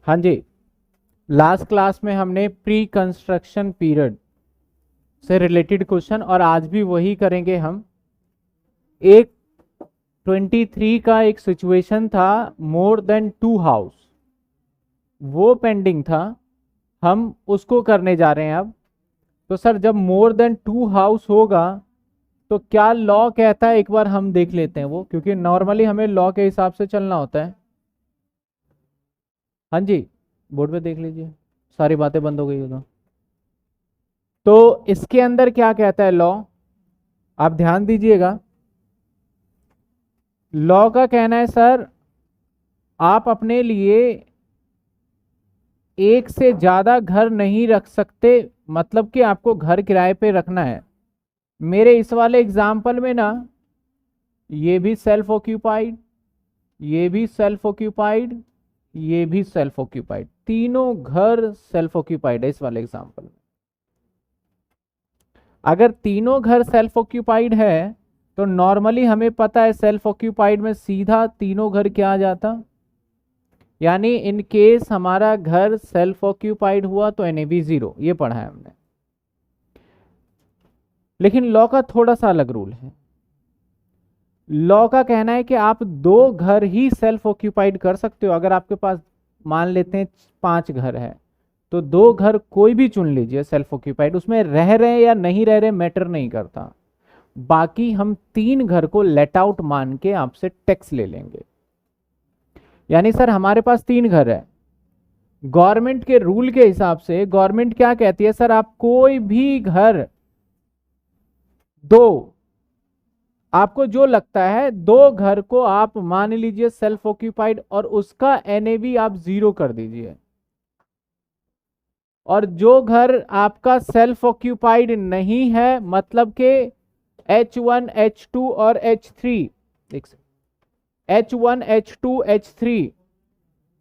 हाँ जी, last class में हमने प्री कंस्ट्रक्शन पीरियड से रिलेटेड क्वेश्चन और आज भी वही करेंगे हम। एक 23 का एक सिचुएशन था, मोर देन 2 हाउस, वो पेंडिंग था, हम उसको करने जा रहे हैं अब। तो सर जब मोर देन 2 हाउस होगा तो क्या लॉ कहता है, एक बार हम देख लेते हैं वो, क्योंकि नॉर्मली हमें लॉ के हिसाब से चलना होता है। हाँ जी, बोर्ड पे देख लीजिए, सारी बातें बंद हो गई हो तो इसके अंदर क्या कहता है लॉ, आप ध्यान दीजिएगा। लॉ का कहना है सर, आप अपने लिए एक से ज्यादा घर नहीं रख सकते, मतलब कि आपको घर किराए पे रखना है। मेरे इस वाले एग्जाम्पल में ना, ये भी सेल्फ ऑक्यूपाइड, ये भी सेल्फ ऑक्यूपाइड, ये भी सेल्फ ऑक्यूपाइड, तीनों घर सेल्फ ऑक्यूपाइड है इस वाले एग्जाम्पल में। अगर तीनों घर सेल्फ ऑक्यूपाइड है तो नॉर्मली हमें पता है सेल्फ ऑक्यूपाइड में सीधा तीनों घर क्या आ जाता, यानी इन केस हमारा घर सेल्फ ऑक्यूपाइड हुआ तो NAV 0, ये पढ़ा है हमने। लेकिन लॉ का थोड़ा सा अलग रूल है। लॉ का कहना है कि आप 2 घर ही सेल्फ ऑक्यूपाइड कर सकते हो। अगर आपके पास मान लेते हैं 5 घर है तो 2 घर कोई भी चुन लीजिए सेल्फ ऑक्यूपाइड, उसमें रह रहे या नहीं रह रहे मैटर नहीं करता। बाकी हम 3 घर को लेट आउट मान के आपसे टैक्स ले लेंगे। यानी सर हमारे पास 3 घर है, गवर्नमेंट के रूल के हिसाब से गवर्नमेंट क्या कहती है, सर आप कोई भी घर 2, आपको जो लगता है 2 घर को आप मान लीजिए सेल्फ ऑक्यूपाइड और उसका NAV आप 0 कर दीजिए। और जो घर आपका सेल्फ ऑक्यूपाइड नहीं है, मतलब के H1 H2 और H3, H1 H2 H3,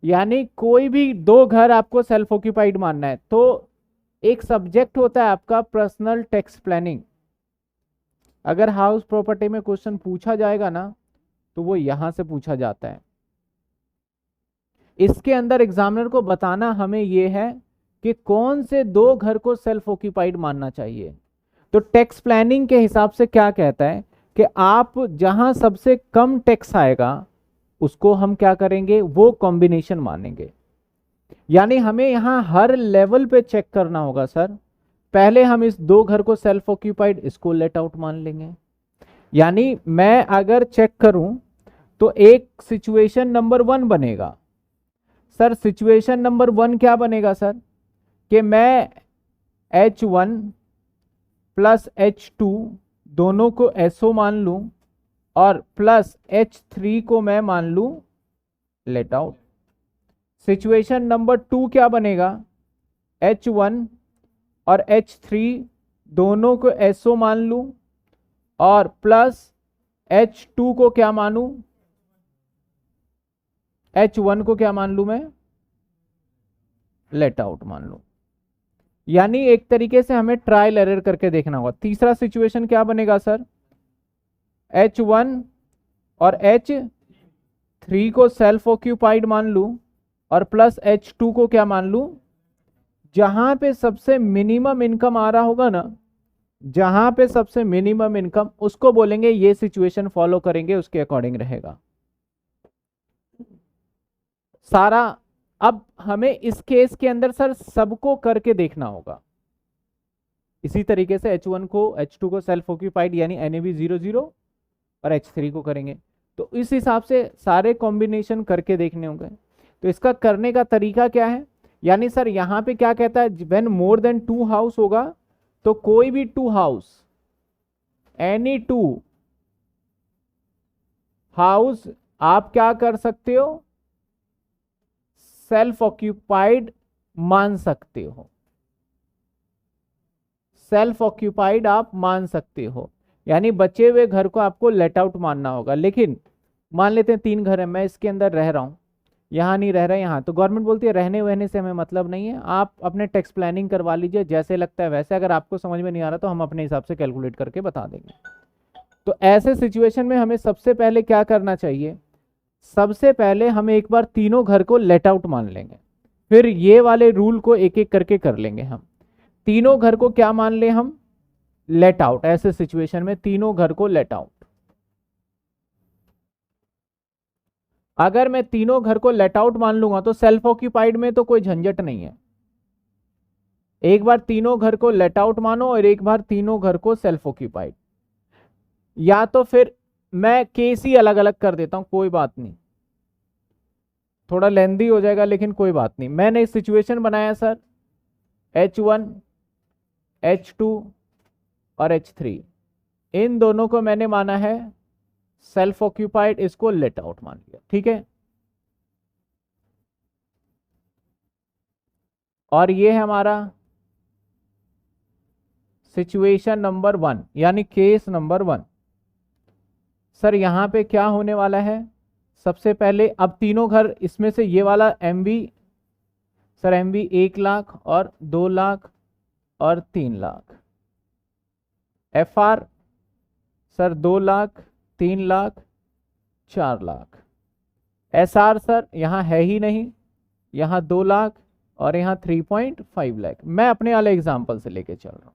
यानी कोई भी 2 घर आपको सेल्फ ऑक्यूपाइड मानना है, तो एक सब्जेक्ट होता है आपका पर्सनल टैक्स प्लानिंग। अगर हाउस प्रॉपर्टी में क्वेश्चन पूछा जाएगा ना तो वो यहां से पूछा जाता है। इसके अंदर एग्जामिनर को बताना हमें यह है कि कौन से 2 घर को सेल्फ ऑक्यूपाइड मानना चाहिए। तो टैक्स प्लानिंग के हिसाब से क्या कहता है कि आप जहां सबसे कम टैक्स आएगा उसको हम क्या करेंगे, वो कॉम्बिनेशन मानेंगे। यानी हमें यहां हर लेवल पे चेक करना होगा सर। पहले हम इस 2 घर को सेल्फ ऑक्यूपाइड, इसको लेट आउट मान लेंगे। यानी मैं अगर चेक करूं तो एक सिचुएशन नंबर 1 बनेगा। सर सिचुएशन नंबर 1 क्या बनेगा सर, कि मैं H1 प्लस H2 दोनों को SO मान लूं और प्लस H3 को मैं मान लूं लेट आउट। सिचुएशन नंबर 2 क्या बनेगा, H1 और H3 दोनों को SO मान लूं और प्लस H2 को क्या मानूं, H1 को क्या मान लूं मैं, लेट आउट मान लूं। यानी एक तरीके से हमें ट्रायल एरर करके देखना होगा। तीसरा सिचुएशन क्या बनेगा सर, H1 और H3 को सेल्फ ऑक्यूपाइड मान लूं और प्लस H2 को क्या मान लूं, जहां पे सबसे मिनिमम इनकम आ रहा होगा ना, जहां पे सबसे मिनिमम इनकम, उसको बोलेंगे ये सिचुएशन फॉलो करेंगे, उसके अकॉर्डिंग रहेगा सारा। अब हमें इस केस के अंदर सर सबको करके देखना होगा। इसी तरीके से H1 को H2 को सेल्फ ऑक्यूपाइड यानी NAV 0 0 और H3 को करेंगे, तो इस हिसाब से सारे कॉम्बिनेशन करके देखने होंगे। तो इसका करने का तरीका क्या है, यानी सर यहां पे क्या कहता है, व्हेन मोर देन 2 हाउस होगा तो कोई भी 2 हाउस, एनी 2 हाउस आप क्या कर सकते हो, सेल्फ ऑक्यूपाइड मान सकते हो, सेल्फ ऑक्यूपाइड आप मान सकते हो। यानी बचे हुए घर को आपको लेट आउट मानना होगा। लेकिन मान लेते हैं 3 घर है, मैं इसके अंदर रह रहा हूं, यहां नहीं रह रहा, यहां, तो गवर्नमेंट बोलती है रहने वहने से हमें मतलब नहीं है, आप अपने टैक्स प्लानिंग करवा लीजिए जैसे लगता है वैसे। अगर आपको समझ में नहीं आ रहा तो हम अपने हिसाब से कैलकुलेट करके बता देंगे। तो ऐसे सिचुएशन में हमें सबसे पहले क्या करना चाहिए, सबसे पहले हम एक बार तीनों घर को लेट आउट मान लेंगे। फिर ये वाले रूल को एक एक करके कर लेंगे हम। तीनों घर को क्या मान ले हम, लेट आउट। ऐसे सिचुएशन में तीनों घर को लेट आउट। अगर मैं तीनों घर को लेट आउट मान लूंगा तो सेल्फ ऑक्यूपाइड में तो कोई झंझट नहीं है। एक बार तीनों घर को लेट आउट मानो और एक बार तीनों घर को सेल्फ ऑक्यूपाइड। या तो फिर मैं केस ही अलग अलग कर देता हूं, कोई बात नहीं, थोड़ा लेंदी हो जाएगा लेकिन कोई बात नहीं। मैंने एक सिचुएशन बनाया सर, H1 H2 और H3, इन दोनों को मैंने माना है सेल्फ ऑक्यूपाइड, इसको लेट आउट मान लिया, ठीक है। और ये है हमारा सिचुएशन नंबर 1 यानी केस नंबर 1। सर यहां पे क्या होने वाला है, सबसे पहले अब तीनों घर इसमें से ये वाला MB, सर MB 1 लाख और 2 लाख और 3 lakh. FR sir 2 lakh 3 lakh 4 lakh. SR sir यहां है ही नहीं, यहां 2 लाख और यहां 3.5 लाख। मैं अपने वाले एग्जाम्पल से लेके चल रहा हूं।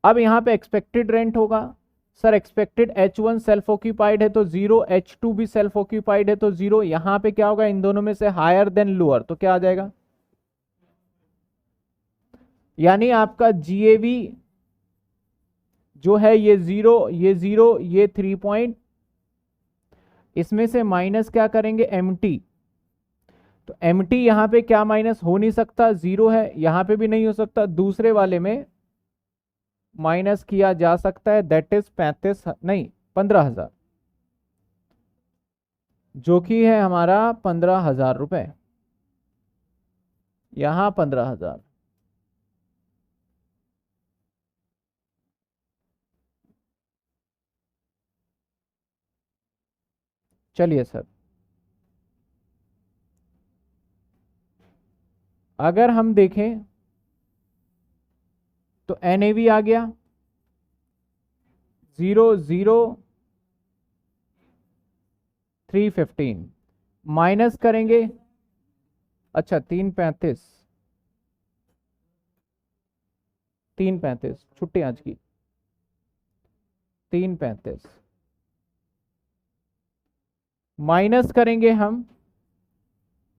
अब यहां पे एक्सपेक्टेड रेंट होगा, sir expected H1 self occupied है तो 0, H2 भी सेल्फ ऑक्यूपाइड है तो 0। यहां पे क्या होगा, इन दोनों में से हायर देन लोअर, तो क्या आ जाएगा, यानी आपका GAV जो है ये 0, ये 0, ये 3 पॉइंट, इसमें से माइनस क्या करेंगे MT। तो MT यहां पे क्या माइनस हो नहीं सकता, 0 है, यहां पे भी नहीं हो सकता, दूसरे वाले में माइनस किया जा सकता है, दैट इज 15,000, जो कि है हमारा 15,000 रुपए, यहां 15,000। चलिए सर, अगर हम देखें तो NAV आ गया 0,0,315, माइनस करेंगे, अच्छा 335 छुट्टी आज की, 335 माइनस करेंगे हम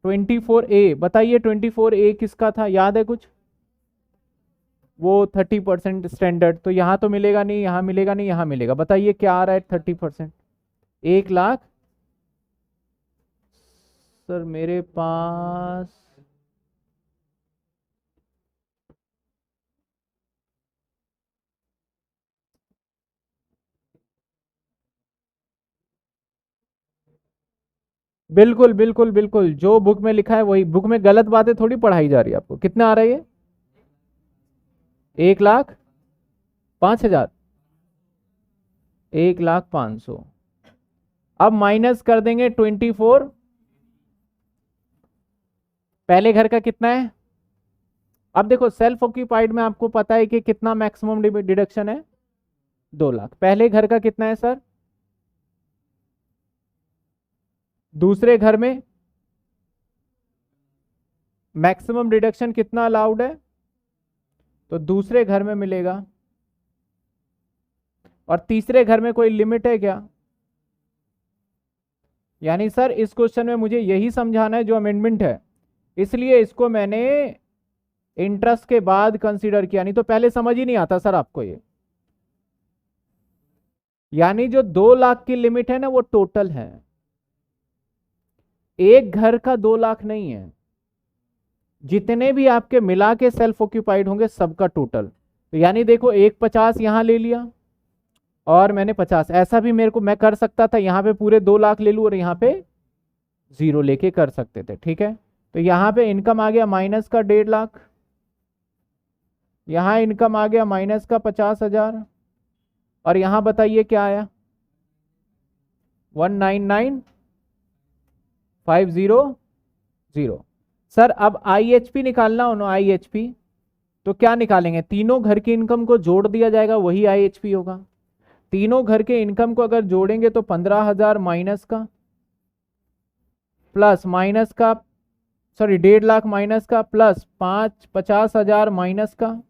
24A। बताइए 24A किसका था, याद है कुछ, वो 30% स्टैंडर्ड, तो यहां तो मिलेगा नहीं, यहां मिलेगा नहीं, यहां मिलेगा। बताइए क्या आ रहा है 30%, 1 लाख। सर मेरे पास बिल्कुल बिल्कुल बिल्कुल जो बुक में लिखा है वही, बुक में गलत बातें थोड़ी पढ़ाई जा रही है आपको। कितना आ रहा है ये, 1,05,000, 1,05,000। अब माइनस कर देंगे 24, पहले घर का कितना है। अब देखो सेल्फ ऑक्यूपाइड में आपको पता है कि कितना मैक्सिमम डिडक्शन है, 2 लाख। पहले घर का कितना है सर, दूसरे घर में मैक्सिमम डिडक्शन कितना अलाउड है, तो दूसरे घर में मिलेगा। और तीसरे घर में कोई लिमिट है क्या, यानी सर इस क्वेश्चन में मुझे यही समझाना है जो अमेंडमेंट है, इसलिए इसको मैंने इंटरेस्ट के बाद कंसीडर किया, नहीं तो पहले समझ ही नहीं आता सर आपको ये। यानी जो 2 लाख की लिमिट है ना वो टोटल है, एक घर का 2 लाख नहीं है, जितने भी आपके मिला के सेल्फ ऑक्यूपाइड होंगे सबका टोटल। तो यानी देखो 1,50 यहां ले लिया और मैंने 50, ऐसा भी मेरे को मैं कर सकता था, यहां पे पूरे 2 लाख ले लूं और यहां पे 0 लेके कर सकते थे, ठीक है। तो यहां पे इनकम आ गया माइनस का 1.5 लाख, यहां इनकम आ गया माइनस का 50,000, और यहां बताइए क्या आया, 199,500। सर अब IHP निकालना हो ना, IHP तो क्या निकालेंगे, तीनों घर की इनकम को जोड़ दिया जाएगा, वही IHP होगा। तीनों घर के इनकम को अगर जोड़ेंगे तो 15,000 माइनस का प्लस माइनस का सॉरी 1.5 लाख माइनस का, प्लस 50,000 माइनस का,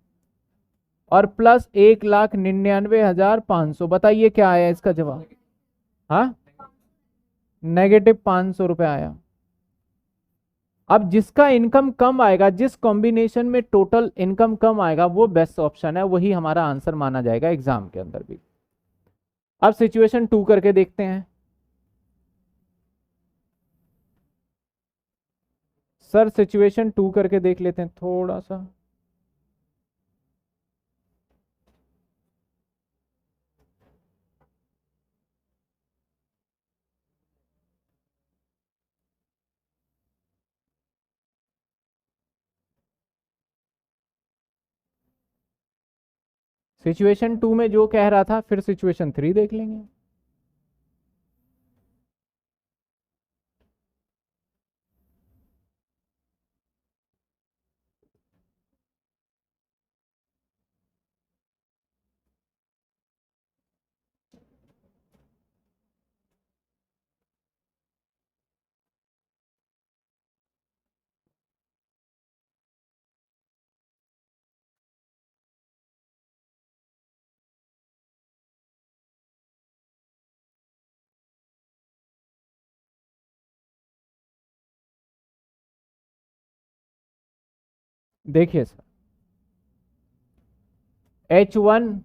और प्लस 1,99,500। बताइए क्या आया इसका जवाब? हाँ, -500 रुपये आया। अब जिसका इनकम कम आएगा, जिस कॉम्बिनेशन में टोटल इनकम कम आएगा, वो बेस्ट ऑप्शन है, वही हमारा आंसर माना जाएगा एग्जाम के अंदर भी। अब सिचुएशन 2 करके देखते हैं। सर सिचुएशन 2 करके देख लेते हैं थोड़ा सा। सिचुएशन 2 में जो कह रहा था, फिर सिचुएशन 3 देख लेंगे। देखिए सर, H1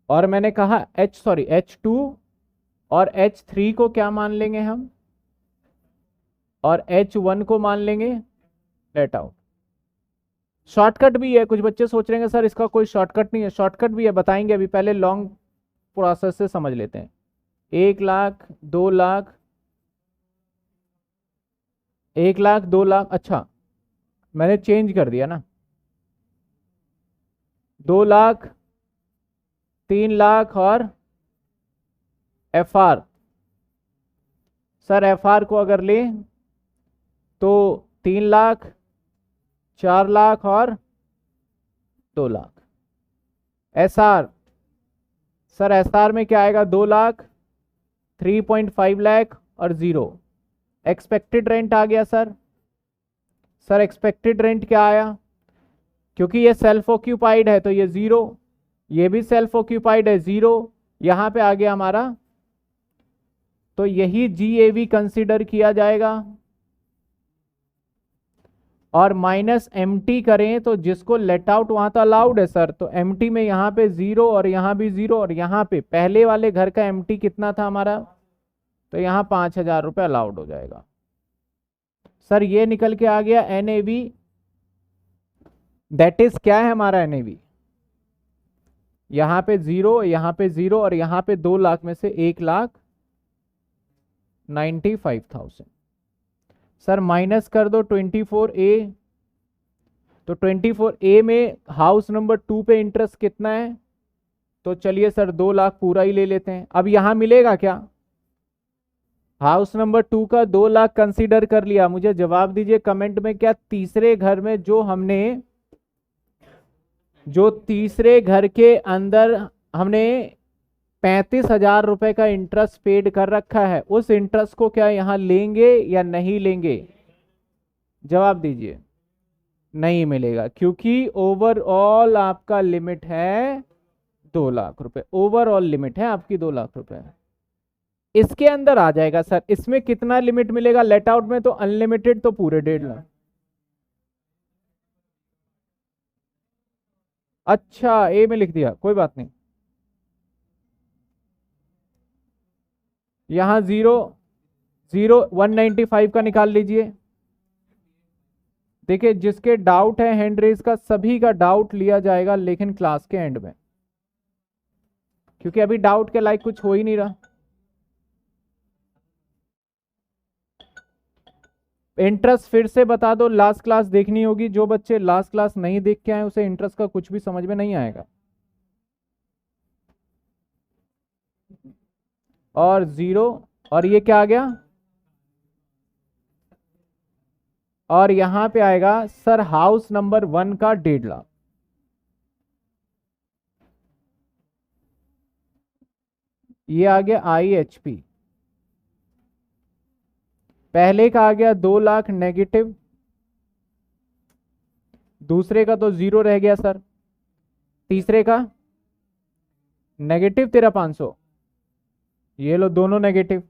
और मैंने कहा H2 और H3 को क्या मान लेंगे हम, और H1 को मान लेंगे लेट आउट। शॉर्टकट भी है, कुछ बच्चे सोच रहे हैं सर इसका कोई शॉर्टकट नहीं है, शॉर्टकट भी है, बताएंगे अभी, पहले लॉन्ग प्रोसेस से समझ लेते हैं। 1 लाख, 2 लाख, 1 लाख, 2 लाख, अच्छा मैंने चेंज कर दिया ना, 2 लाख, 3 लाख और FR। सर FR को अगर ले तो 3 लाख, 4 लाख और 2 लाख। SR, सर SR में क्या आएगा, 2 लाख, 3.5 लाख और 0। एक्सपेक्टेड रेंट आ गया सर। सर एक्सपेक्टेड रेंट क्या आया, क्योंकि ये सेल्फ ऑक्यूपाइड है तो ये 0, ये भी सेल्फ ऑक्यूपाइड है 0, यहां पे आ गया हमारा, तो यही GAV कंसीडर किया जाएगा। और माइनस MT करें तो जिसको लेट आउट वहां तो अलाउड है सर, तो MT में यहाँ पे 0 और यहाँ भी 0, और यहाँ पे पहले वाले घर का MT कितना था हमारा, तो यहाँ 5,000 रुपये अलाउड हो जाएगा। सर ये निकल के आ गया NAV, दैट इज क्या है हमारा NAV, यहाँ पे 0, यहाँ पे 0 और यहाँ पे 2 लाख में से 1,95,000। सर माइनस कर दो 24A, तो 24A में हाउस नंबर 2 पे इंटरेस्ट कितना है, तो चलिए सर 2 लाख पूरा ही ले लेते हैं। अब यहां मिलेगा क्या, हाउस नंबर 2 का 2 लाख कंसीडर कर लिया, मुझे जवाब दीजिए कमेंट में, क्या तीसरे घर में जो तीसरे घर के अंदर हमने 35,000 रुपए का इंटरेस्ट पेड कर रखा है, उस इंटरेस्ट को क्या यहां लेंगे या नहीं लेंगे? जवाब दीजिए। नहीं मिलेगा, क्योंकि ओवरऑल आपका लिमिट है 2 लाख रुपए, ओवरऑल लिमिट है आपकी 2 लाख रुपए। इसके अंदर आ जाएगा सर, इसमें कितना लिमिट मिलेगा, लेट आउट में तो अनलिमिटेड, तो पूरे 1.5 लाख। अच्छा A में लिख दिया, कोई बात नहीं। यहां 0, 0, 195 का निकाल लीजिए। देखिए जिसके डाउट है हैंड रेज का, सभी का डाउट लिया जाएगा, लेकिन क्लास के एंड में, क्योंकि अभी डाउट के लायक कुछ हो ही नहीं रहा। इंटरेस्ट फिर से बता दो, लास्ट क्लास देखनी होगी, जो बच्चे लास्ट क्लास नहीं देख के आए उसे इंटरेस्ट का कुछ भी समझ में नहीं आएगा। और 0, और ये क्या आ गया, और यहां पे आएगा सर हाउस नंबर 1 का 1.5 लाख। ये आ गया IHP, पहले का आ गया 2 लाख नेगेटिव, दूसरे का तो 0 रह गया सर, तीसरे का -13,500, ये लो दोनों नेगेटिव।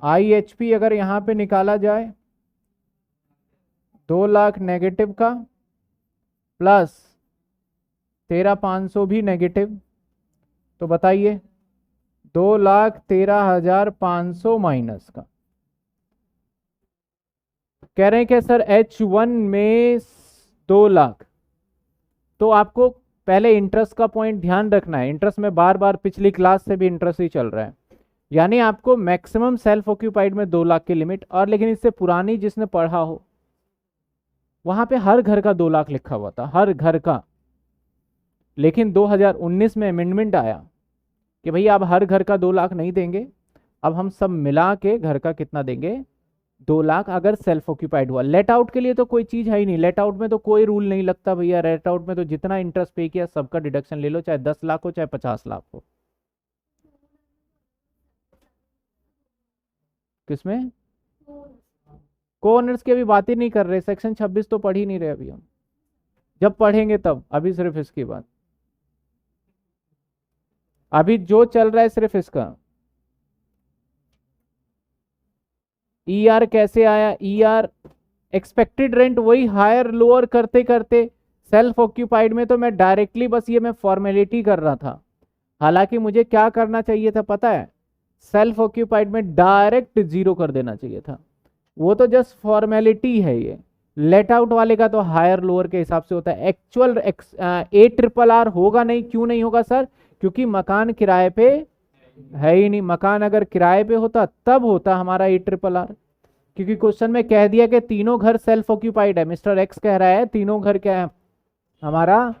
IHP अगर यहां पे निकाला जाए 2 लाख नेगेटिव का प्लस 13,500 भी नेगेटिव, तो बताइए 2,13,500 माइनस का। कह रहे हैं कि सर H1 में 2 लाख। तो आपको पहले इंटरेस्ट का पॉइंट ध्यान रखना है, इंटरेस्ट में बार बार पिछली क्लास से भी इंटरेस्ट ही चल रहा है, यानी आपको मैक्सिमम सेल्फ ऑक्यूपाइड में 2 लाख की लिमिट। और लेकिन इससे पुरानी जिसने पढ़ा हो वहां पे हर घर का 2 लाख लिखा हुआ था, हर घर का। लेकिन 2019 में अमेंडमेंट आया कि भैया अब हर घर का 2 लाख नहीं देंगे, अब हम सब मिला के घर का कितना देंगे, 2 लाख, अगर सेल्फ ऑक्यूपाइड हुआ। लेट आउट के लिए तो कोई चीज है ही नहीं, लेट आउट में तो कोई रूल नहीं लगता भैया, लेट आउट में तो जितना इंटरेस्ट पे किया सबका डिडक्शन ले लो, चाहे 10 लाख हो चाहे 50 लाख हो। किसमें को ओनर्स की अभी बात ही नहीं कर रहे, सेक्शन 26 तो पढ़ ही नहीं रहे अभी हम, जब पढ़ेंगे तब, अभी सिर्फ इसकी बात, अभी जो चल रहा है सिर्फ इसका। ER कैसे आया, ER एक्सपेक्टेड रेंट, वही हायर लोअर करते करते सेल्फ ऑक्यूपाइड में तो मैं डायरेक्टली बस ये मैं फॉर्मेलिटी कर रहा था, हालांकि मुझे क्या करना चाहिए था पता है, सेल्फ ऑक्यूपाइड में डायरेक्ट 0 कर देना चाहिए था, वो तो जस्ट फॉर्मेलिटी है। ये लेट आउट वाले का तो हायर लोअर के हिसाब से होता है, एक्चुअल ARRR होगा नहीं। क्यों नहीं होगा सर, क्योंकि मकान किराए पे है ही नहीं, मकान अगर किराए पे होता तब होता हमारा ARRR, क्योंकि क्वेश्चन में कह दिया कि तीनों घर सेल्फ ऑक्यूपाइड है, मिस्टर एक्स कह रहा है तीनों घर क्या है हमारा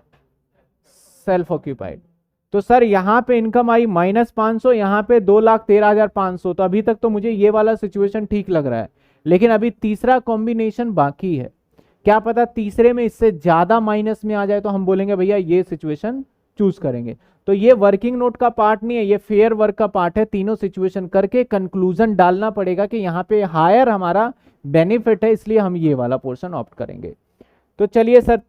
सेल्फ ऑक्यूपाइड। तो सर यहाँ पे इनकम आई -500, यहाँ पे 2,13,500, तो अभी तक तो मुझे ये वाला सिचुएशन ठीक लग रहा है। लेकिन अभी तीसरा कॉम्बिनेशन बाकी है, क्या पता तीसरे में इससे ज्यादा माइनस में आ जाए, तो हम बोलेंगे भैया ये सिचुएशन चूज करेंगे। तो ये वर्किंग नोट का पार्ट नहीं है, ये फेयर वर्क का पार्ट है, तीनों सिचुएशन करके कंक्लूजन डालना पड़ेगा कि यहाँ पे हायर हमारा बेनिफिट है, इसलिए हम ये वाला पोर्शन ऑप्ट करेंगे। तो चलिए सर,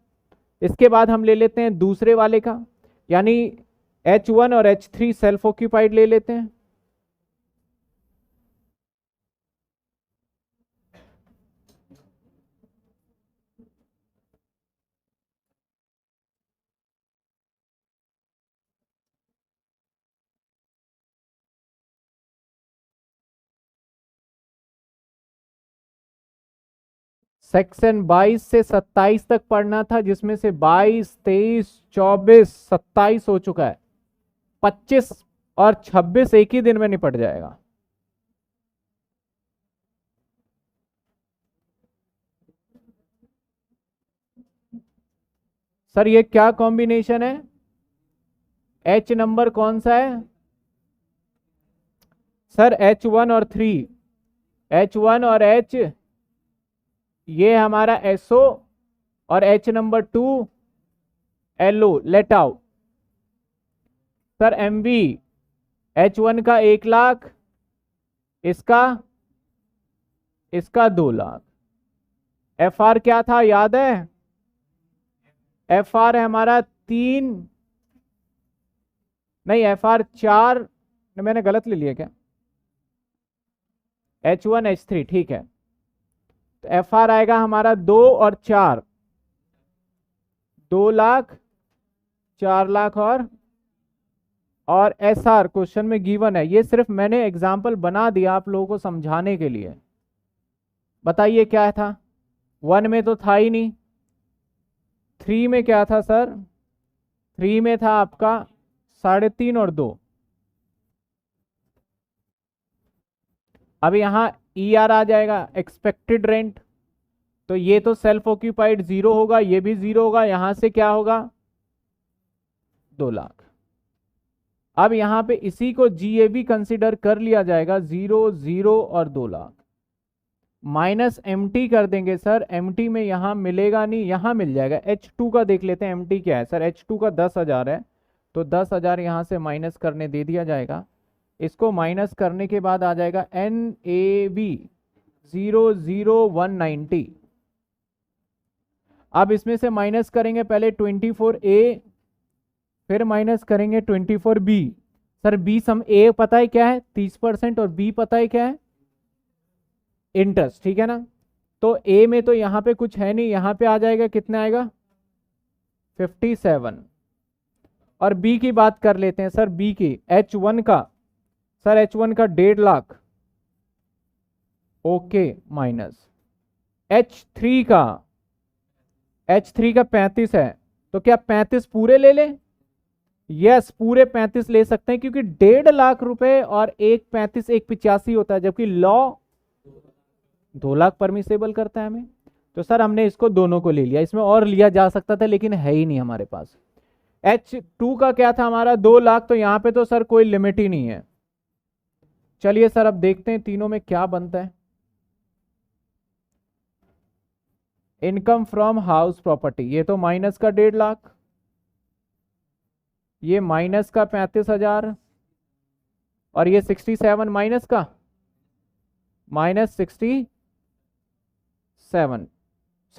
इसके बाद हम ले लेते हैं दूसरे वाले का, यानी H1 और H3 सेल्फ ऑक्यूपाइड ले लेते हैं। सेक्शन 22 से 27 तक पढ़ना था, जिसमें से 22, 23, 24, 27 हो चुका है, 25 और 26 एक ही दिन में निपट जाएगा। सर ये क्या कॉम्बिनेशन है, H नंबर कौन सा है सर, H1 और 3, H1 और H, ये हमारा SO, और H number 2 LO let out. Sir MV H1 का 1 लाख, इसका 2 लाख। FR क्या था याद है, FR है हमारा 3, नहीं FR 4, मैंने गलत ले लिया क्या, H1 H3 ठीक है। तो FR आएगा हमारा 2 और 4, 2 लाख, 4 लाख, और SR क्वेश्चन में गिवन है, ये सिर्फ मैंने एग्जाम्पल बना दिया आप लोगों को समझाने के लिए। बताइए क्या था, 1 में तो था ही नहीं, 3 में क्या था सर, 3 में था आपका 3.5 और 2। अब यहाँ ER आ जाएगा एक्सपेक्टेड रेंट, तो ये तो सेल्फ ऑक्यूपाइड 0 होगा, ये भी 0 होगा, यहां से क्या होगा 2 लाख। अब यहां पे इसी को GAB कंसिडर कर लिया जाएगा, 0, 0 और 2 लाख, माइनस MT कर देंगे सर, MT में यहां मिलेगा नहीं, यहां मिल जाएगा। H2 का देख लेते हैं, MT क्या है सर, H2 का 10,000 है, तो 10,000 यहां से माइनस करने दे दिया जाएगा। इसको माइनस करने के बाद आ जाएगा NAV 00190। अब इसमें से माइनस करेंगे पहले 24A, फिर माइनस करेंगे 24B। सर बी सम ए पता है क्या है 30% और बी पता है क्या है इंटरेस्ट, ठीक है ना। तो ए में तो यहां पे कुछ है नहीं, यहां पे आ जाएगा, कितना आएगा 57। और बी की बात कर लेते हैं सर, बी की H1 का, सर H1 का 1.5 लाख, ओके, माइनस H3 का, H3 का 35 है, तो क्या 35 पूरे ले लें? यस, पूरे 35 ले सकते हैं, क्योंकि 1.5 लाख रुपए और एक 35 एक 85 होता है, जबकि लॉ 2 लाख परमिसेबल करता है हमें। तो सर हमने इसको दोनों को ले लिया, इसमें और लिया जा सकता था लेकिन है ही नहीं हमारे पास। H2 का क्या था हमारा 2 लाख, तो यहां पे तो सर कोई लिमिट ही नहीं है। चलिए सर अब देखते हैं तीनों में क्या बनता है। इनकम फ्रॉम हाउस प्रॉपर्टी, ये तो माइनस का 1.5 लाख, ये माइनस का 35,000, और ये 67 माइनस का -67।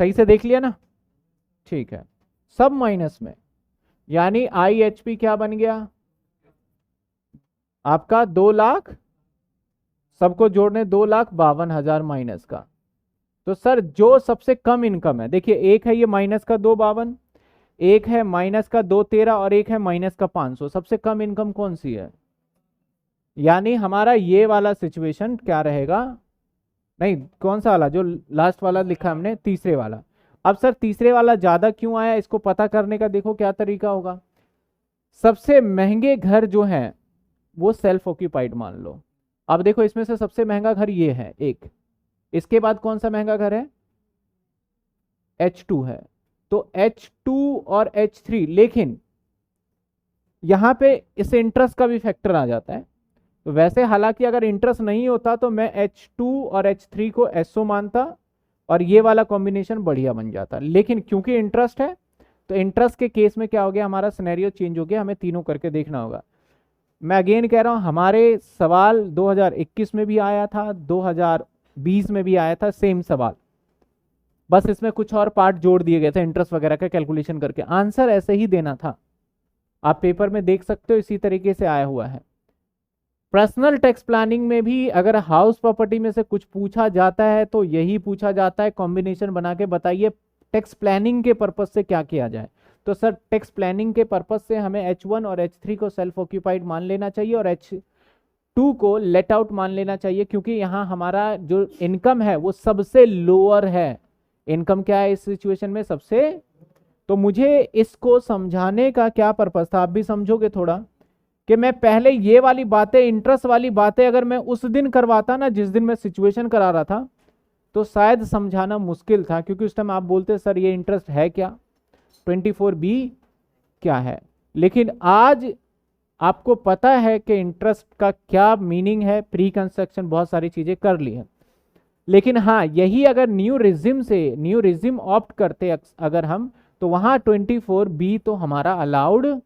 सही से देख लिया ना, ठीक है, सब माइनस में, यानी IHP क्या बन गया आपका 2 लाख, सबको जोड़ने 2,52,000 माइनस का। तो सर जो सबसे कम इनकम है, देखिए एक है ये माइनस का 2,52, एक है माइनस का 2,13 और एक है माइनस का 500, सबसे कम इनकम कौन सी है? यानी हमारा ये वाला सिचुएशन क्या रहेगा, नहीं कौन सा वाला जो लास्ट वाला लिखा हमने, तीसरे वाला। अब सर तीसरे वाला ज्यादा क्यों आया, इसको पता करने का देखो क्या तरीका होगा। सबसे महंगे घर जो है वो सेल्फ ऑक्यूपाइड मान लो। अब देखो इसमें से सबसे महंगा घर ये है एक, इसके बाद कौन सा महंगा घर है H2 है, तो H2 और H3, लेकिन यहां पे इस इंटरेस्ट का भी फैक्टर आ जाता है। तो वैसे हालांकि अगर इंटरेस्ट नहीं होता तो मैं H2 और H3 को SO मानता और ये वाला कॉम्बिनेशन बढ़िया बन जाता, लेकिन क्योंकि इंटरेस्ट है तो इंटरेस्ट के केस में क्या हो गया, हमारा सिनेरियो चेंज हो गया, हमें तीनों करके देखना होगा। मैं अगेन कह रहा हूं हमारे सवाल 2021 में भी आया था, 2020 में भी आया था सेम सवाल, बस इसमें कुछ और पार्ट जोड़ दिए गए थे इंटरेस्ट वगैरह का कैलकुलेशन करके, आंसर ऐसे ही देना था। आप पेपर में देख सकते हो इसी तरीके से आया हुआ है। पर्सनल टैक्स प्लानिंग में भी अगर हाउस प्रॉपर्टी में से कुछ पूछा जाता है तो यही पूछा जाता है, कॉम्बिनेशन बना के बताइए टैक्स प्लानिंग के पर्पज से क्या किया जाए। तो सर टैक्स प्लानिंग के पर्पज से हमें H1 और H3 को सेल्फ ऑक्यूपाइड मान लेना चाहिए और H2 को लेट आउट मान लेना चाहिए, क्योंकि यहाँ हमारा जो इनकम है वो सबसे लोअर है। इनकम क्या है इस सिचुएशन में सबसे, तो मुझे इसको समझाने का क्या पर्पज था, आप भी समझोगे थोड़ा, कि मैं पहले ये वाली बातें, इंटरेस्ट वाली बातें अगर मैं उस दिन करवाता ना जिस दिन मैं सिचुएशन करा रहा था, तो शायद समझाना मुश्किल था, क्योंकि उस टाइम आप बोलते सर ये इंटरेस्ट है क्या, 24B क्या है। लेकिन आज आपको पता है कि इंटरेस्ट का क्या मीनिंग है, प्री कंस्ट्रक्शन बहुत सारी चीजें कर ली है। लेकिन हाँ यही अगर न्यू रिज्यूम ऑप्ट करते अगर हम, तो वहां 24B तो हमारा अलाउड,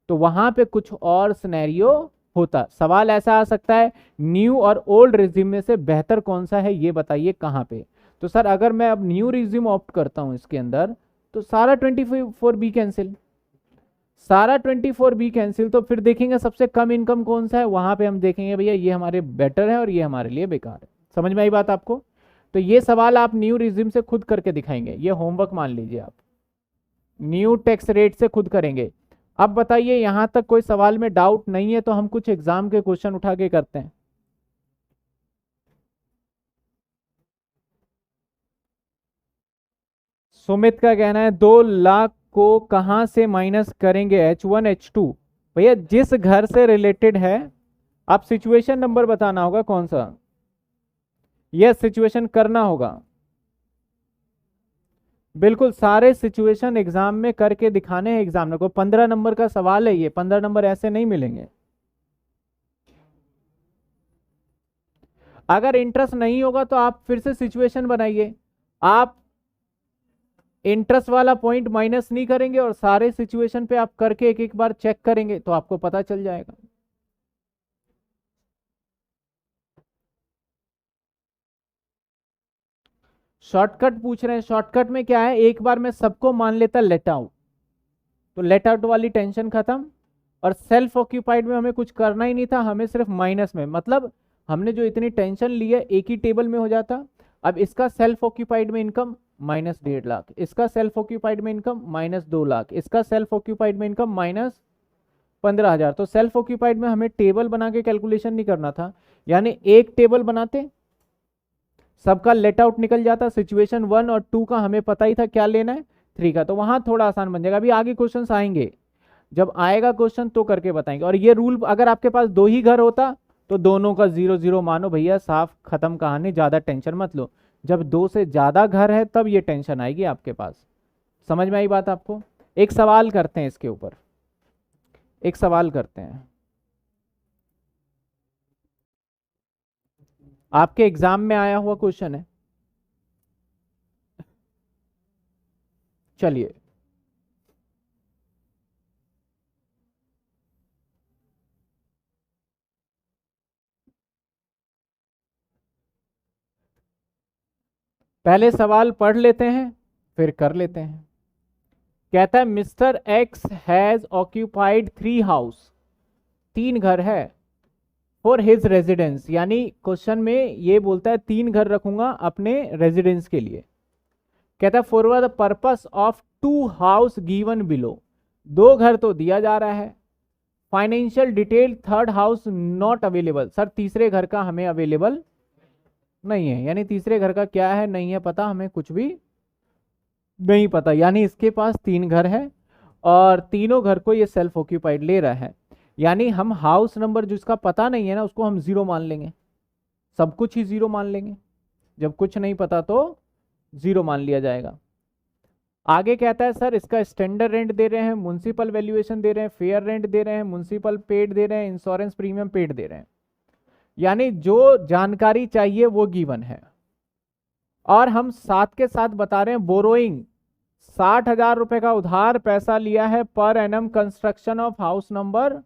तो वहां पे कुछ और सिनेरियो होता। सवाल ऐसा आ सकता है न्यू और ओल्ड रिज्यूम में से बेहतर कौन सा है ये बताइए कहां पे। तो सर अगर मैं अब न्यू रिज्यूम ऑप्ट करता हूं इसके अंदर, तो सारा 24B कैंसिल, सारा 24B कैंसिल, तो फिर देखेंगे सबसे कम इनकम कौन सा है, वहां पे हम देखेंगे भैया ये हमारे बेटर है और ये हमारे लिए बेकार है। समझ में आई बात आपको? तो ये सवाल आप न्यू रिज्यूम से खुद करके दिखाएंगे, ये होमवर्क मान लीजिए आप, न्यू टैक्स रेट से खुद करेंगे। अब बताइए यहां तक कोई सवाल में डाउट नहीं है तो हम कुछ एग्जाम के क्वेश्चन उठा के करते हैं। सुमित का कहना है 2 लाख को कहां से माइनस करेंगे, H1 H2? भैया जिस घर से रिलेटेड है, आप सिचुएशन नंबर बताना होगा कौन सा, यह सिचुएशन करना होगा, बिल्कुल सारे सिचुएशन एग्जाम में करके दिखाने हैं। एग्जाम को 15 नंबर का सवाल है, ये 15 नंबर ऐसे नहीं मिलेंगे। अगर इंटरेस्ट नहीं होगा तो आप फिर से सिचुएशन बनाइए, आप इंटरेस्ट वाला पॉइंट माइनस नहीं करेंगे और सारे सिचुएशन पे आप करके एक एक बार चेक करेंगे तो आपको पता चल जाएगा। शॉर्टकट पूछ रहे हैं, शॉर्टकट में क्या है, एक बार मैं सबको मान लेता लेट आउट, तो लेट आउट वाली टेंशन खत्म। और सेल्फ ऑक्यूपाइड में हमें कुछ करना ही नहीं था, हमें सिर्फ माइनस में, मतलब हमने जो इतनी टेंशन ली है एक ही टेबल में हो जाता। अब इसका सेल्फ ऑक्यूपाइड में इनकम -1.5 लाख, इसका सेल्फ ऑक्यूपाइड में इनकम -2 लाख, इसका सेल्फ ऑक्यूपाइड में इनकम -15,000। तो सेल्फ ऑक्यूपाइड में हमें टेबल बना के कैलकुलेशन नहीं करना था, यानी एक टेबल बनाते, सबका लेट आउट निकल जाता, सिचुएशन 1 और 2 का हमें पता ही था क्या लेना है, 3 का, तो वहां थोड़ा आसान बन जाएगा। अभी आगे क्वेश्चन आएंगे, जब आएगा क्वेश्चन तो करके बताएंगे। और ये रूल अगर आपके पास 2 ही घर होता तो दोनों का 0-0 मानो भैया, साफ खत्म कहानी, ज्यादा टेंशन मत लो। जब 2 से ज्यादा घर है तब ये टेंशन आएगी आपके पास। समझ में आई बात आपको? एक सवाल करते हैं इसके ऊपर, एक सवाल करते हैं, आपके एग्जाम में आया हुआ क्वेश्चन है, चलिए। पहले सवाल पढ़ लेते हैं फिर कर लेते हैं। कहता है mister x has occupied 3 house, 3 घर है, फॉर हिज रेजिडेंस, यानी क्वेश्चन में ये बोलता है 3 घर रखूंगा अपने रेजिडेंस के लिए। कहता है for the purpose of 2 house given below, 2 घर तो दिया जा रहा है। Financial detail 3rd house not available, sir तीसरे घर का हमें अवेलेबल नहीं है, यानी तीसरे घर का क्या है नहीं है पता, हमें कुछ भी नहीं पता, यानी इसके पास 3 घर है और तीनों घर को ये सेल्फ ऑक्यूपाइड ले रहा है। यानी हम हाउस नंबर जिसका पता नहीं है ना उसको हम 0 मान लेंगे, सब कुछ ही 0 मान लेंगे, जब कुछ नहीं पता तो 0 मान लिया जाएगा। आगे कहता है सर इसका स्टैंडर्ड रेंट दे रहे हैं, म्युनिसिपल वैल्यूएशन दे रहे हैं, फेयर रेंट दे रहे हैं, म्युनिसिपल पेड दे रहे हैं, इंश्योरेंस प्रीमियम पेड दे रहे हैं, यानी जो जानकारी चाहिए वो गिवन है। और हम साथ के साथ बता रहे हैं बोरोइंग 60,000 रुपए का उधार पैसा लिया है per annum construction of house number,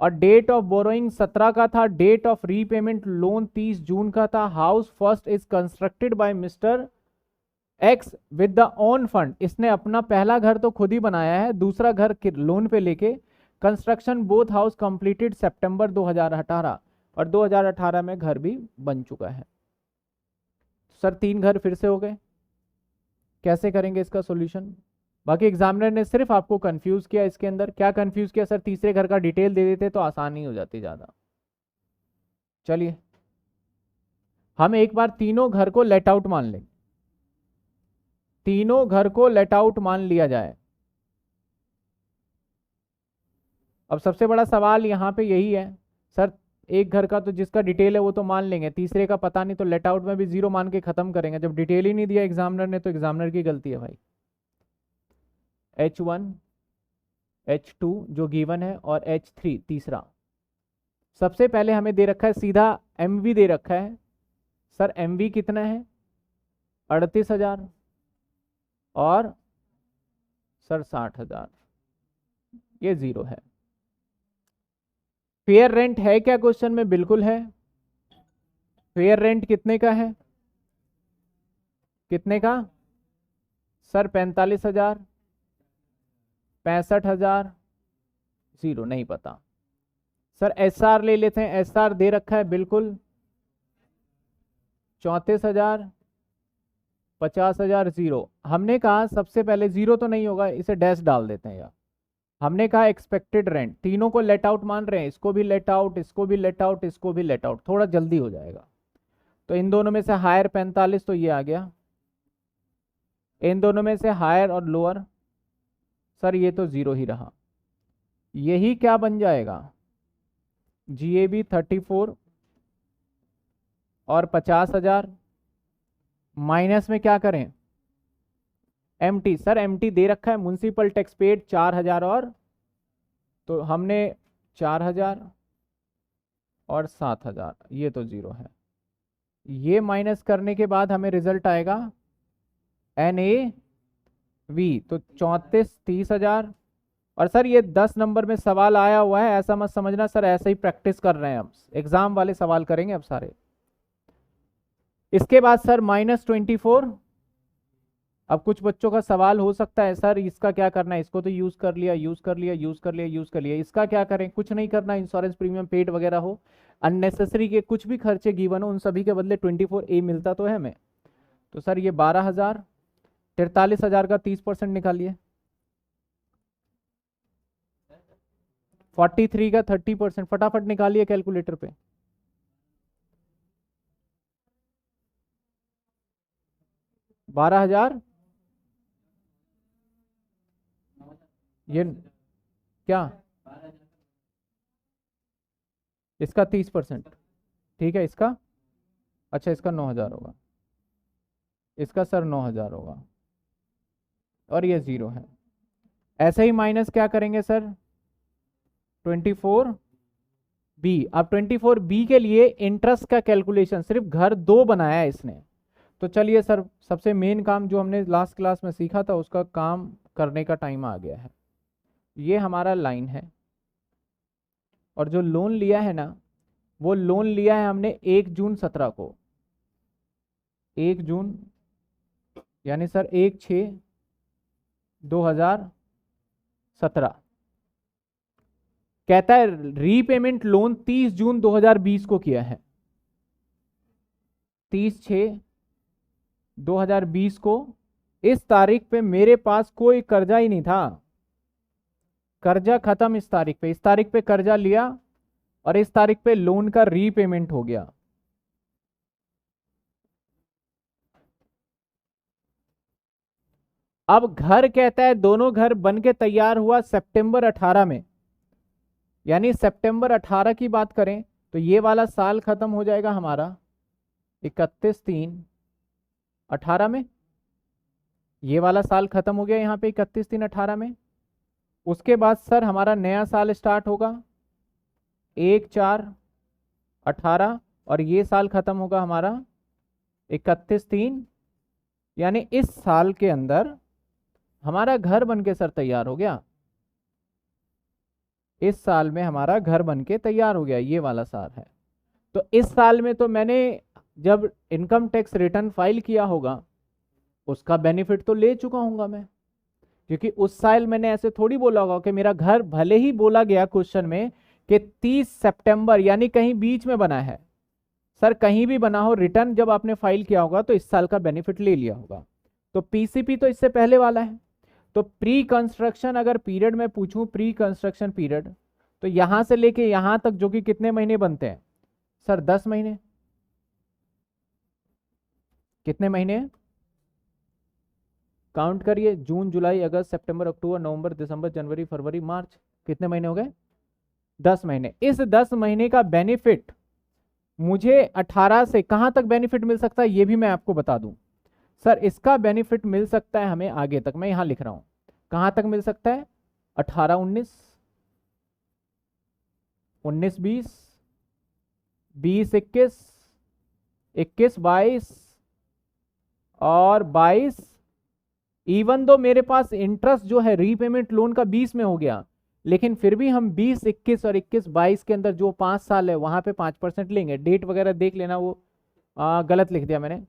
और डेट ऑफ बोरोइंग 17 का था, डेट ऑफ रीपेमेंट लोन 30 जून का था। House first is constructed by mister x with the own fund, इसने अपना पहला घर तो खुद ही बनाया है, दूसरा घर लोन पे लेके। कंस्ट्रक्शन बोथ हाउस कंप्लीटेड सितंबर 2018, और 2018 में घर भी बन चुका है। सर 3 घर फिर से हो गए, कैसे करेंगे इसका सॉल्यूशन? बाकी एग्जामिनर ने सिर्फ आपको कंफ्यूज किया, इसके अंदर क्या कंफ्यूज किया सर, तीसरे घर का डिटेल दे देते तो आसानी हो जाती ज्यादा। चलिए हम एक बार तीनों घर को लेट आउट मान लें, तीनों घर को लेट आउट मान लिया जाए। अब सबसे बड़ा सवाल यहां पे यही है, सर एक घर का तो जिसका डिटेल है वो तो मान लेंगे, तीसरे का पता नहीं तो लेट आउट में भी 0 मान के खत्म करेंगे। जब डिटेल ही नहीं दिया एग्जामिनर ने तो एग्जामिनर की गलती है भाई। H1 H2 जो गिवन है और H3 तीसरा। सबसे पहले हमें दे रखा है सीधा MV दे रखा है, सर MV कितना है 38,000 और सर 60,000, ये 0 है। फेयर रेंट है क्या क्वेश्चन में? बिल्कुल है। फेयर रेंट कितने का है, कितने का सर? 45,000, 65,000, 0 नहीं पता। सर SR ले लेते हैं, SR दे रखा है बिल्कुल 34,000, 50,000, 0। हमने कहा सबसे पहले 0 तो नहीं होगा, इसे डैश डाल देते हैं यार। हमने कहा एक्सपेक्टेड रेंट, तीनों को लेट आउट मान रहे हैं, इसको भी लेट आउट, इसको भी लेट आउट, इसको भी लेट आउट, थोड़ा जल्दी हो जाएगा। तो इन दोनों में से हायर 45 तो ये आ गया, इन दोनों में से हायर और लोअर, सर ये तो 0 ही रहा। यही क्या बन जाएगा GAB 34 और 50,000, माइनस में क्या करें MT, सर MT दे रखा है म्युनिसिपल टैक्स पेड 4,000 और, तो हमने 4,000 और 7,000, ये तो 0 है। ये माइनस करने के बाद हमें रिजल्ट आएगा NAV, तो 34-30,000। और सर ये 10 नंबर में सवाल आया हुआ है, ऐसा मत समझना सर, ऐसे ही प्रैक्टिस कर रहे हैं हम, एग्जाम वाले सवाल करेंगे अब सारे। इसके बाद सर -24। अब कुछ बच्चों का सवाल हो सकता है सर इसका क्या करना है, इसको तो यूज कर लिया, यूज कर लिया, यूज कर लिया, यूज कर लिया, इसका क्या करें? कुछ नहीं करना, इंश्योरेंस प्रीमियम पेड वगैरह हो, अननेसेसरी के कुछ भी खर्चे गिवन हो, उन सभी के बदले 24A मिलता तो है हमें। तो सर ये 12,000, 43,000 का 30% निकालिए, 43 का 30%, फटाफट निकालिए कैलकुलेटर पे। बारह हजार, ये क्या, इसका 30%, ठीक है, इसका अच्छा इसका 9,000 होगा, इसका सर 9,000 होगा, और ये 0 है। ऐसे ही माइनस क्या करेंगे सर, 24B। अब 24B के लिए इंटरेस्ट का कैलकुलेशन, सिर्फ घर 2 बनाया है इसने, तो चलिए सर सबसे मेन काम जो हमने लास्ट क्लास में सीखा था उसका काम करने का टाइम आ गया है। ये हमारा लाइन है, और जो लोन लिया है ना, वो लोन लिया है हमने 1 जून 17 को, 1 जून यानी सर 1/6/2017। कहता है रीपेमेंट लोन 30 जून 2020 को किया है, 30/6/2020 को। इस तारीख पे मेरे पास कोई कर्जा ही नहीं था, कर्जा खत्म इस तारीख पे, इस तारीख पे कर्जा लिया और इस तारीख पे लोन का रीपेमेंट हो गया। अब घर कहता है दोनों घर बन के तैयार हुआ सितंबर 18 में, यानी सितंबर 18 की बात करें तो ये वाला साल खत्म हो जाएगा हमारा 31/3/18 में, ये वाला साल खत्म हो गया यहाँ पे 31/3/18 में। उसके बाद सर हमारा नया साल स्टार्ट होगा 1/4/18, और ये साल खत्म होगा हमारा 31/3, यानी इस साल के अंदर हमारा घर बन के सर तैयार हो गया, इस साल में हमारा घर बन के तैयार हो गया, ये वाला साल है। तो इस साल में तो मैंने जब इनकम टैक्स रिटर्न फाइल किया होगा उसका बेनिफिट तो ले चुका हूंगा मैं, क्योंकि उस साल मैंने ऐसे थोड़ी बोला होगा कि मेरा घर, भले ही बोला गया क्वेश्चन में कि 30 सितंबर यानी कहीं बीच में बना है, सर कहीं भी बना हो, रिटर्न जब आपने फाइल किया होगा तो इस साल का बेनिफिट ले लिया होगा। तो पीसीपी तो इससे पहले वाला है। तो प्री कंस्ट्रक्शन अगर पीरियड में पूछूं, प्री कंस्ट्रक्शन पीरियड, तो यहां से लेके यहां तक जो कि कितने महीने बनते हैं सर, 10 महीने। कितने महीने काउंट करिए, जून जुलाई अगस्त सितंबर अक्टूबर नवंबर दिसंबर जनवरी फरवरी मार्च, कितने महीने हो गए, 10 महीने। इस 10 महीने का बेनिफिट मुझे 18 से कहां तक बेनिफिट मिल सकता है ये भी मैं आपको बता दूं। सर इसका बेनिफिट मिल सकता है हमें आगे तक, मैं यहां लिख रहा हूं कहां तक मिल सकता है, 18-19, 19-20, 20-21, 21-22 और 22। इवन दो मेरे पास इंटरेस्ट जो है रीपेमेंट लोन का 20 में हो गया, लेकिन फिर भी हम 20, 21 और 21-22 के अंदर जो 5 साल है वहां पे 5% लेंगे। डेट वगैरह देख लेना, वो गलत लिख दिया मैंने,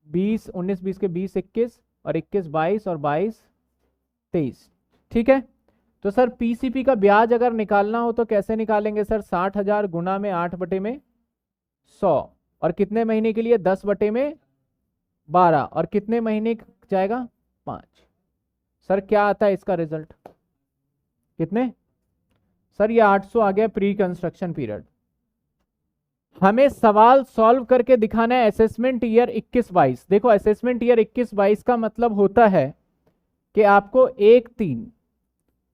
20, 19-20 के 20, 21 और 21-22 और 22-23, ठीक है। तो सर पीसीपी का ब्याज अगर निकालना हो तो कैसे निकालेंगे सर, 60,000 गुना में 8/100, और कितने महीने के लिए, 10/12, और कितने महीने जाएगा, 5। सर क्या आता है इसका रिजल्ट, कितने सर, ये 800 आ गया प्री कंस्ट्रक्शन पीरियड। हमें सवाल सॉल्व करके दिखाना है असेसमेंट ईयर 21-22। देखो असेसमेंट ईयर 21-22 का मतलब होता है कि आपको 1/3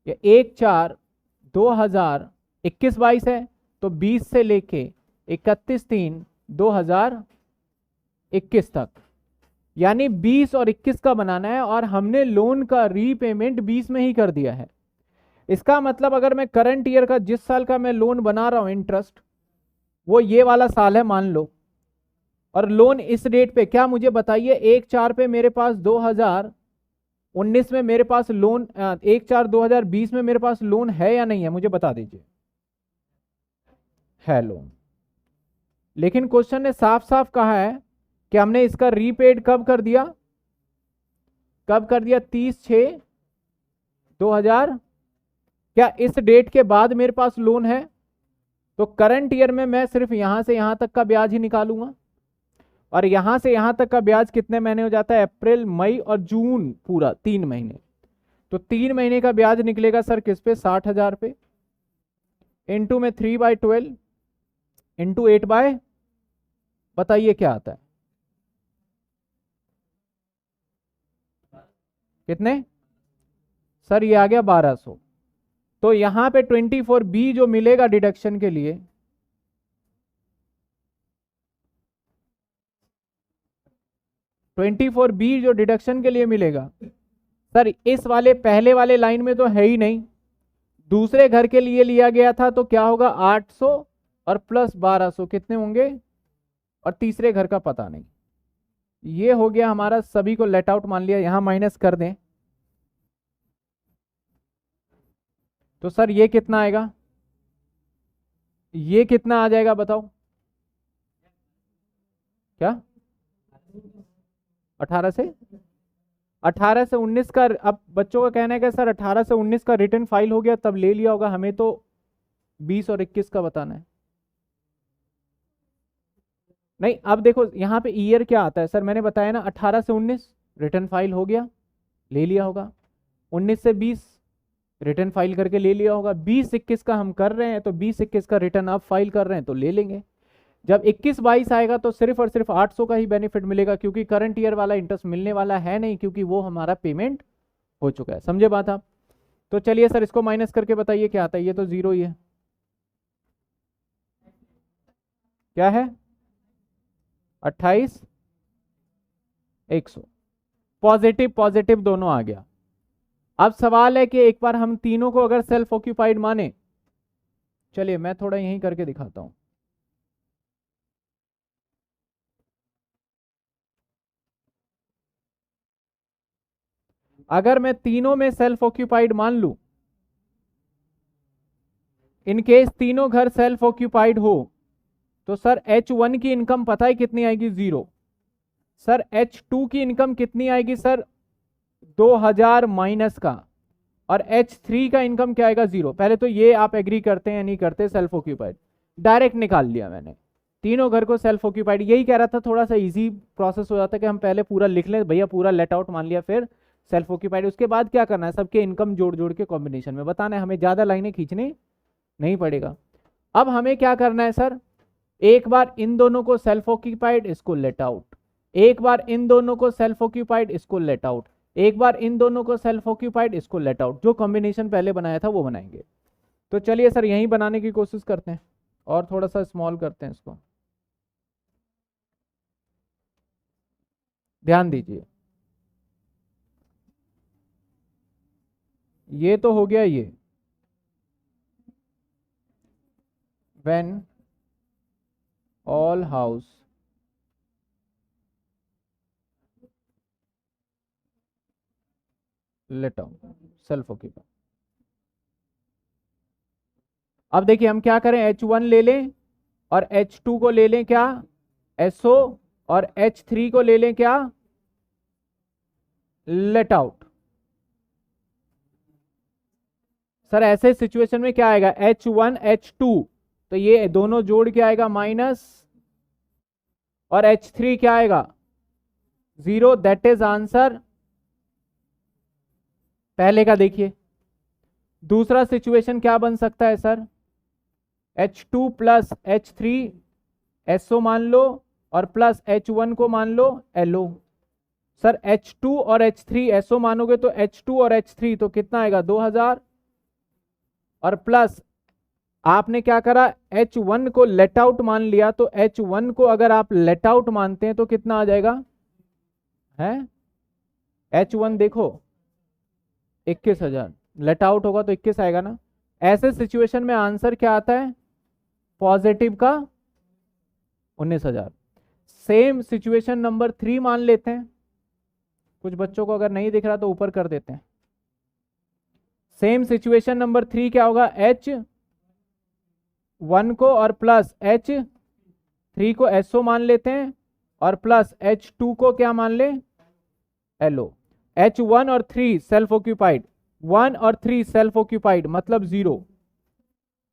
या 1/4/2021-22 है, तो 20 से लेके 31/3/2021 तक, यानी 20 और 21 का बनाना है, और हमने लोन का रीपेमेंट 20 में ही कर दिया है। इसका मतलब अगर मैं करंट ईयर का, जिस साल का मैं लोन बना रहा हूं इंटरेस्ट, वो ये वाला साल है मान लो, और लोन इस डेट पे, क्या मुझे बताइए 1/4 पे मेरे पास 2019 में मेरे पास लोन, 1/4/2020 में मेरे पास लोन है या नहीं है, मुझे बता दीजिए। है लोन, लेकिन क्वेश्चन ने साफ साफ कहा है कि हमने इसका रीपेड कब कर दिया, कब कर दिया, 30/6/2000। क्या इस डेट के बाद मेरे पास लोन है? तो करंट ईयर में मैं सिर्फ यहां से यहां तक का ब्याज ही निकालूंगा, और यहां से यहां तक का ब्याज कितने महीने हो जाता है, अप्रैल मई और जून, पूरा 3 महीने। तो 3 महीने का ब्याज निकलेगा सर किस पे, 60,000 पे, इंटू में 3/12 इंटू 8 बताइए क्या आता है, कितने सर, ये आ गया 1200। तो यहां पे 24B जो मिलेगा डिडक्शन के लिए, जो डिडक्शन के लिए मिलेगा सर, इस वाले पहले वाले लाइन में तो है ही नहीं, दूसरे घर के लिए लिया गया था, तो क्या होगा 800 और प्लस 1200 कितने होंगे, और तीसरे घर का पता नहीं। ये हो गया हमारा, सभी को लेट आउट मान लिया, यहां माइनस कर दें तो सर ये कितना आएगा, ये कितना आ जाएगा बताओ, क्या 18 से 19 का। अब बच्चों का कहना है कि सर 18 से 19 का रिटर्न फाइल हो गया तब ले लिया होगा, हमें तो 20 और 21 का बताना है। नहीं, अब देखो यहाँ पे ईयर क्या आता है सर, मैंने बताया ना 18 से 19 रिटर्न फाइल हो गया, ले लिया होगा, 19 से 20 रिटर्न फाइल करके ले लिया होगा, 20-21 का हम कर रहे हैं तो 20-21 का रिटर्न अब फाइल कर रहे हैं तो ले लेंगे। जब 21-22 आएगा तो सिर्फ और सिर्फ 800 का ही बेनिफिट मिलेगा, क्योंकि करंट ईयर वाला इंटरेस्ट मिलने वाला है नहीं, क्योंकि वो हमारा पेमेंट हो चुका है। समझे बात आप? तो चलिए सर इसको माइनस करके बताइए क्या आता है, ये तो जीरो ही है, क्या है 28,100, पॉजिटिव पॉजिटिव दोनों आ गया। अब सवाल है कि एक बार हम तीनों को अगर सेल्फ ऑक्यूपाइड माने, चलिए मैं थोड़ा यहीं करके दिखाता हूं। अगर मैं तीनों में सेल्फ ऑक्यूपाइड मान लूं, इन केस तीनों घर सेल्फ ऑक्यूपाइड हो, तो सर H1 की इनकम पता है कितनी आएगी, 0। सर H2 की इनकम कितनी आएगी सर, 2000 माइनस का, और H3 का इनकम क्या आएगा, 0। पहले तो ये आप एग्री करते हैं या नहीं करते, सेल्फ ऑक्यूपाइड डायरेक्ट निकाल लिया मैंने, तीनों घर को सेल्फ ऑक्यूपाइड, यही कह रहा था, थोड़ा सा इजी प्रोसेस हो जाता है कि हम पहले पूरा लिख लें, भैया पूरा लेट आउट मान लिया, फिर सेल्फ ऑक्यूपाइड, उसके बाद क्या करना है, सबके इनकम जोड़ जोड़ के कॉम्बिनेशन में बताना है, हमें ज्यादा लाइनें खींचनी नहीं पड़ेगा। अब हमें क्या करना है सर, एक बार इन दोनों को सेल्फ ऑक्यूपाइड, इसको लेट आउट, एक बार इन दोनों को सेल्फ ऑक्यूपाइड, इसको लेट आउट, एक बार इन दोनों को सेल्फ ऑक्यूपाइड, इसको लेट आउट, जो कॉम्बिनेशन पहले बनाया था वो बनाएंगे। तो चलिए सर यहीं बनाने की कोशिश करते हैं, और थोड़ा सा स्मॉल करते हैं इसको, ध्यान दीजिए, ये तो हो गया ये, when all house let out self occupied. अब देखिए हम क्या करें, H1 ले लें और H2 को ले लें क्या, SO, और H3 को ले लें क्या, लेट आउट। सर ऐसे सिचुएशन में क्या आएगा, H1 H2, तो ये दोनों जोड़ के आएगा माइनस, और H3 क्या आएगा, 0, दैट इज आंसर पहले का। देखिए दूसरा सिचुएशन क्या बन सकता है sir, H2 plus H3 SO मान लो, और प्लस H1 को मान लो LO। सर H2 और H3 SO मानोगे तो H2 और H3 तो कितना आएगा 2000, और प्लस आपने क्या करा, H1 को लेट आउट मान लिया, तो H1 को अगर आप लेट आउट मानते हैं तो कितना आ जाएगा, है H1 देखो 21,000, लेट आउट होगा तो 21 आएगा ना। ऐसे सिचुएशन में आंसर क्या आता है, पॉजिटिव का 19,000। सेम सिचुएशन नंबर 3 मान लेते हैं, कुछ बच्चों को अगर नहीं दिख रहा तो ऊपर कर देते हैं। सेम सिचुएशन नंबर 3 क्या होगा, H1 को और प्लस H3 3 को SO मान लेते हैं और प्लस H2 को क्या मान ले, LO। H1 और 3 सेल्फ ऑक्यूपाइड, 1 और 3 सेल्फ ऑक्यूपाइड मतलब 0,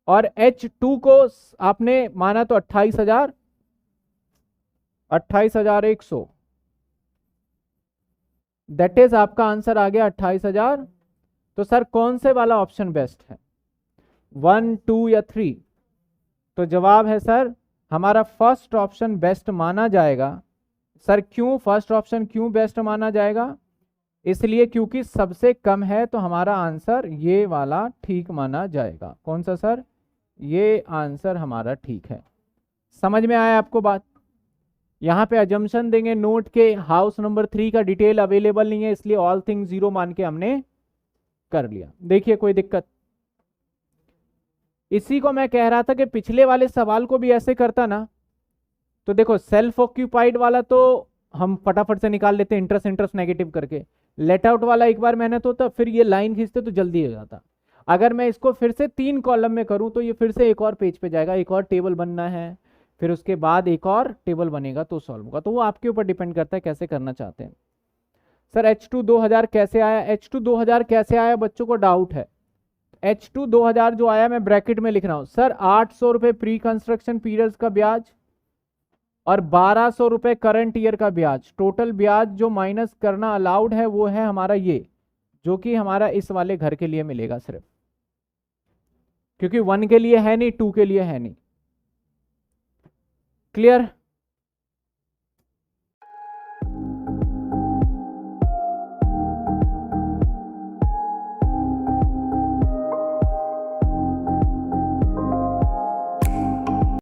और H2 को आपने माना तो 28,100, दैट इज आपका आंसर आ गया 28,000। तो सर कौन से वाला ऑप्शन बेस्ट है, 1, 2 या 3? तो जवाब है सर हमारा फर्स्ट ऑप्शन बेस्ट माना जाएगा। सर क्यों फर्स्ट ऑप्शन क्यों बेस्ट माना जाएगा? इसलिए क्योंकि सबसे कम है, तो हमारा आंसर ये वाला ठीक माना जाएगा। कौन सा सर? ये आंसर हमारा ठीक है। समझ में आया आपको बात? यहाँ पे अजम्पशन देंगे नोट के हाउस नंबर 3 का डिटेल अवेलेबल नहीं है, इसलिए ऑल थिंग 0 मान के हमने कर लिया। देखिए कोई दिक्कत? इसी को मैं कह रहा था कि पिछले वाले सवाल को भी ऐसे करता ना, तो देखो सेल्फ ऑक्यूपाइड वाला तो हम फटाफट से निकाल लेते इंटरेस्ट इंटरेस्ट नेगेटिव करके, लेट आउट वाला एक बार मेहनत होता, फिर ये लाइन खींचते तो जल्दी हो जाता। अगर मैं इसको फिर से 3 कॉलम में करूं तो ये फिर से एक और पेज पे जाएगा, एक और टेबल बनना है, फिर उसके बाद एक और टेबल बनेगा तो सॉल्व होगा। तो वो आपके ऊपर डिपेंड करता है कैसे करना चाहते हैं। सर H2 2000 कैसे आया? H2 2000 कैसे आया बच्चों को डाउट है। H2 2000 जो आया मैं ब्रैकेट में लिख रहा हूं सर, 800 रुपए प्री कंस्ट्रक्शन पीरियड्स का ब्याज और 1200 रुपए करंट ईयर का ब्याज। टोटल ब्याज जो माइनस करना अलाउड है वो है हमारा ये, जो कि हमारा इस वाले घर के लिए मिलेगा सिर्फ, क्योंकि 1 के लिए है नहीं, 2 के लिए है नहीं। क्लियर?